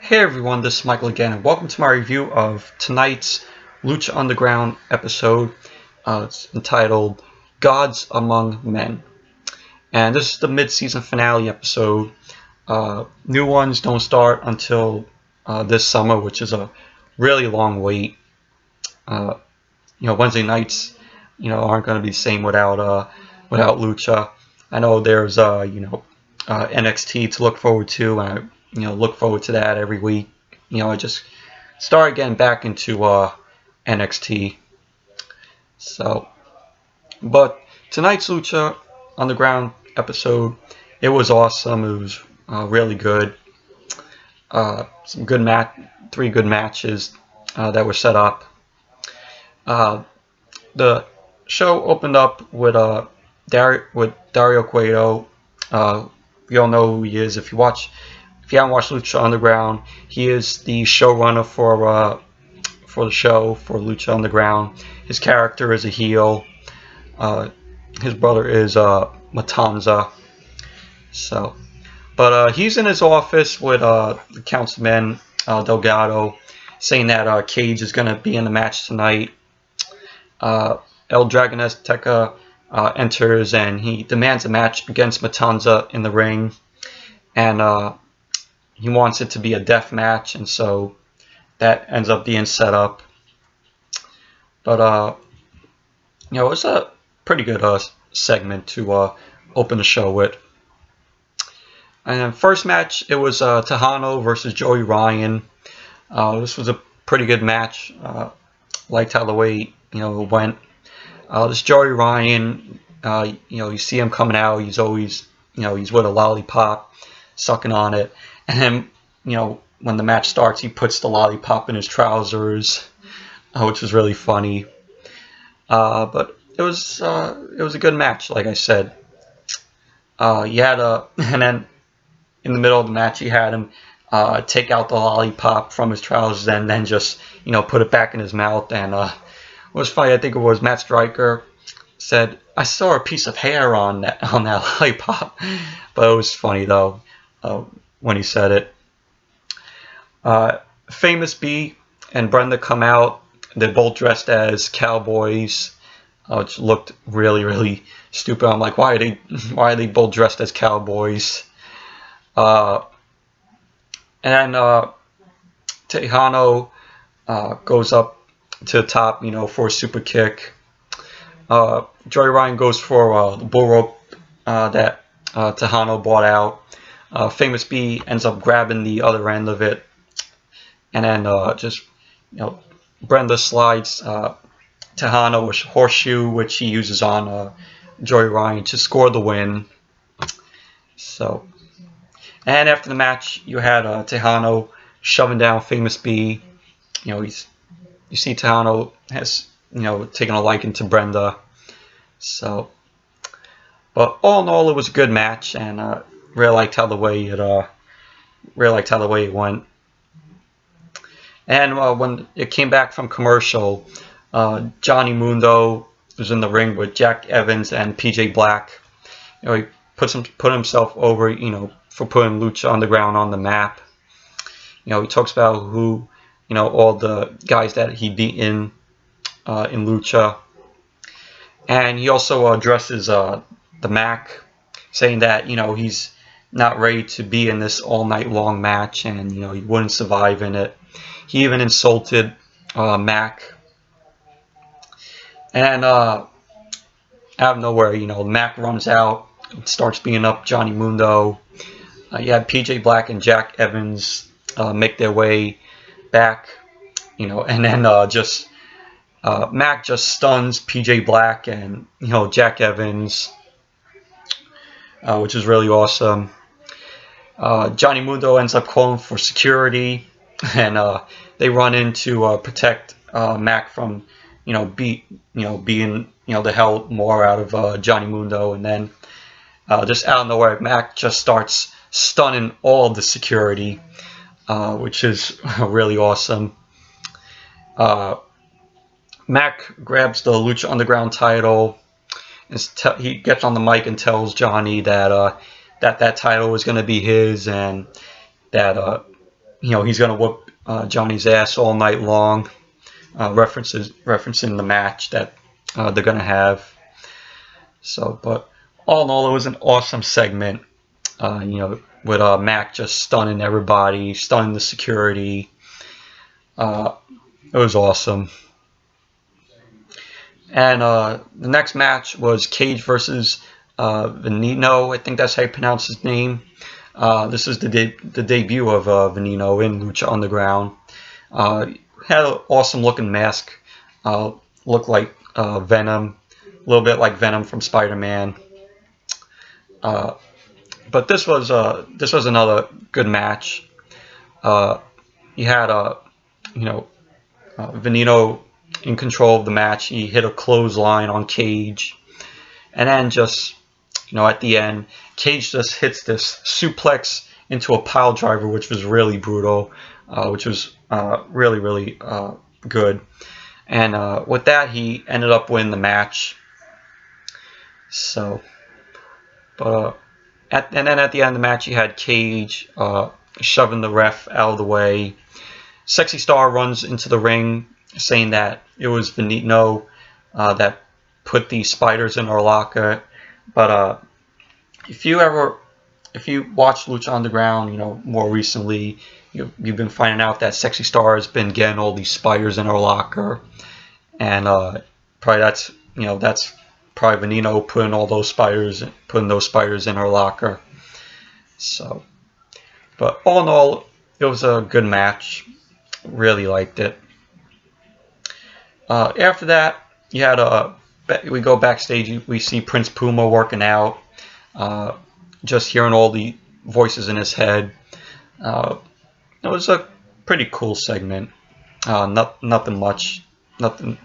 Hey everyone, this is Michael again, and welcome to my review of tonight's Lucha Underground episode. It's entitled Gods Among Men. And this is the mid-season finale episode. New ones don't start until this summer, which is a really long wait. Uh, Wednesday nights, aren't going to be the same without Lucha. I know there's NXT to look forward to, and I look forward to that every week. I just started getting back into NXT. So, but tonight's Lucha Underground episode, it was awesome. It was really good. Some good three good matches that were set up. The show opened up with Dario Cueto. We all know who he is. If you haven't watched Lucha Underground, he is the showrunner for the show for Lucha Underground. His character is a heel. His brother is Mantanza. But he's in his office with the councilman Delgado, saying that Cage is going to be in the match tonight. El Dragon Azteca enters and he demands a match against Mantanza in the ring, and he wants it to be a death match, and so that ends up being set up. But it's a pretty good segment to open the show with. And first match, it was Tejano versus Joey Ryan. This was a pretty good match. Liked how the way it went. This Joey Ryan, you see him coming out. He's always, he's with a lollipop, sucking on it. And then, when the match starts, he puts the lollipop in his trousers, which is really funny. But it was a good match, like I said. And then in the middle of the match, he had him take out the lollipop from his trousers and then just, put it back in his mouth. And it was funny. I think it was Matt Stryker said, "I saw a piece of hair on that lollipop," but it was funny though when he said it. Famous B and Brenda come out. They're both dressed as cowboys, which looked really, really stupid. I'm like, why are they both dressed as cowboys? And then Tejano goes up to the top, for a super kick. Joey Ryan goes for the bull rope that Tejano brought out. Famous B ends up grabbing the other end of it, and then Brenda slides Tejano with horseshoe, which he uses on Joey Ryan to score the win. So, and after the match, you had Tejano shoving down Famous B. You see Tejano has taken a liking to Brenda. So, but all in all, it was a good match, and really liked how the way it went. And when it came back from commercial, Johnny Mundo was in the ring with Jack Evans and PJ Black. He put himself over, for putting Lucha Underground on the map. He talks about who, all the guys that he beat in Lucha. And he also addresses the Mac, saying that, he's not ready to be in this all night long match, and, he wouldn't survive in it. He even insulted Mac. And out of nowhere, Mac runs out and starts beating up Johnny Mundo. You had PJ Black and Jack Evans make their way back, and then Mac just stuns PJ Black and Jack Evans, which is really awesome. Johnny Mundo ends up calling for security, and they run in to protect Mac from being the hell more out of Johnny Mundo, and then just out of nowhere, Mac just starts stunning all of the security, which is really awesome. Mac grabs the Lucha Underground title, and he gets on the mic and tells Johnny that that title was going to be his, and that he's gonna whoop Johnny's ass all night long. Referencing the match that they're gonna have. So, but all in all, it was an awesome segment. With Mac just stunning everybody, stunning the security. It was awesome. And the next match was Cage versus Veneno. I think that's how you pronounce his name. This is the debut of Veneno in Lucha Underground. Had an awesome looking mask. Looked like Venom, a little bit like Venom from Spider-Man. But this was another good match. You had Veneno in control of the match. He hit a clothesline on Cage, and then just at the end, Cage just hits this suplex into a pile driver, which was really brutal, which was really good. And with that, he ended up winning the match. So, but and then at the end of the match, you had Cage shoving the ref out of the way. Sexy Star runs into the ring, saying that it was Veneno that put the spiders in her locker. But if you watch Lucha Underground, more recently, you've been finding out that Sexy Star has been getting all these spiders in her locker, and probably that's probably Veneno putting those spiders in her locker. So, but all in all, it was a good match. Really liked it. After that, you had we go backstage. We see Prince Puma working out. Just hearing all the voices in his head. It was a pretty cool segment. Nothing much. Nothing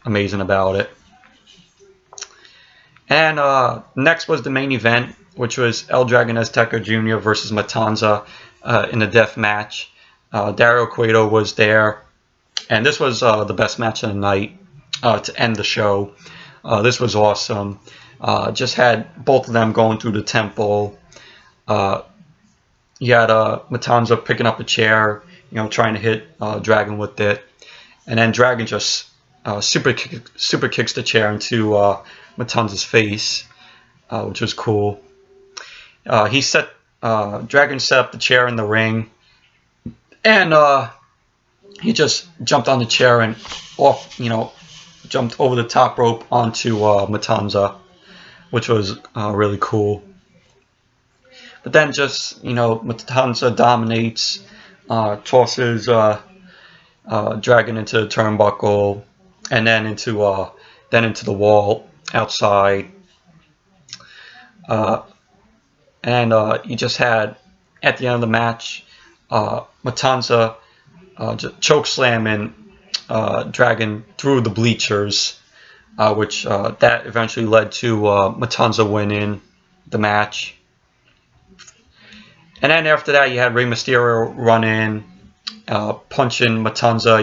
amazing about it. And next was the main event, which was El Dragon Azteca Jr. versus Mantanza in a death match. Dario Cueto was there, and this was the best match of the night to end the show. This was awesome. Just had both of them going through the temple. You had Mantanza picking up a chair, trying to hit Dragon with it, and then Dragon just super kicks the chair into Matanza's face, which was cool. Dragon set up the chair in the ring, and he just jumped on the chair and jumped over the top rope onto Matanza, which was really cool. But then Matanza dominates, tosses Dragon into the turnbuckle, and then into the wall outside. And you just had, at the end of the match, Matanza choke slamming Dragon through the bleachers, which that eventually led to Matanza winning the match. And then after that, you had Rey Mysterio run in, punching Matanza,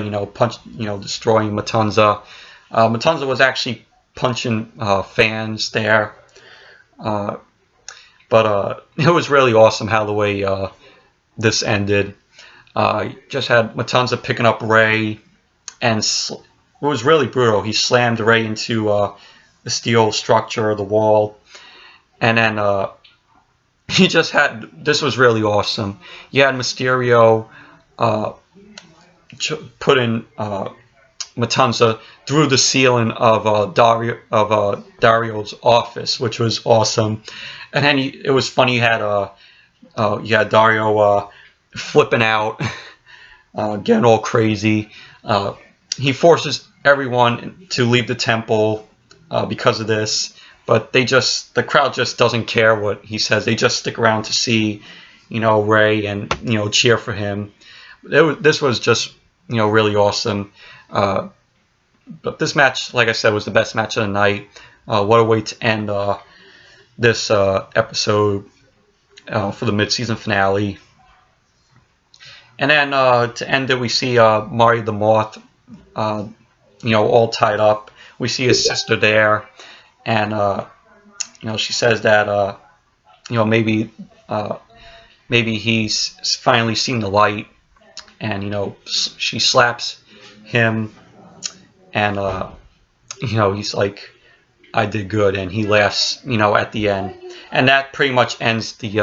destroying Matanza. Matanza was actually punching fans there. But it was really awesome how the way this ended. Just had Matanza picking up Rey, and it was really brutal. He slammed Rey into the steel structure of the wall, and then this was really awesome. You had Mysterio putting Matanza through the ceiling of Dario's office, which was awesome. And then it was funny. You had Dario flipping out, getting all crazy. He forces everyone to leave the temple because of this, but the crowd just doesn't care what he says. They just stick around to see, Rey and cheer for him. This was just really awesome. But this match, like I said, was the best match of the night. What a way to end this episode for the mid-season finale. And then to end it, we see Marty the Moth, all tied up. We see his sister there, and she says that maybe maybe he's finally seen the light, and she slaps him, and he's like, I did good, and he laughs at the end, and that pretty much ends the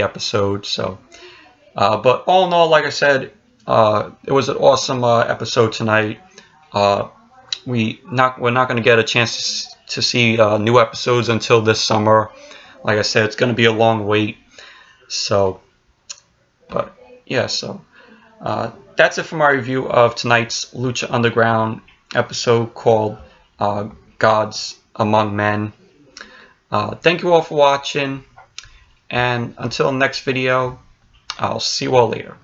episode. So but all in all, like I said, it was an awesome episode tonight. We're not going to get a chance to see new episodes until this summer. Like I said, it's going to be a long wait. So, but yeah, so that's it for my review of tonight's Lucha Underground episode called Gods Among Men. Thank you all for watching, and until next video, I'll see you all later.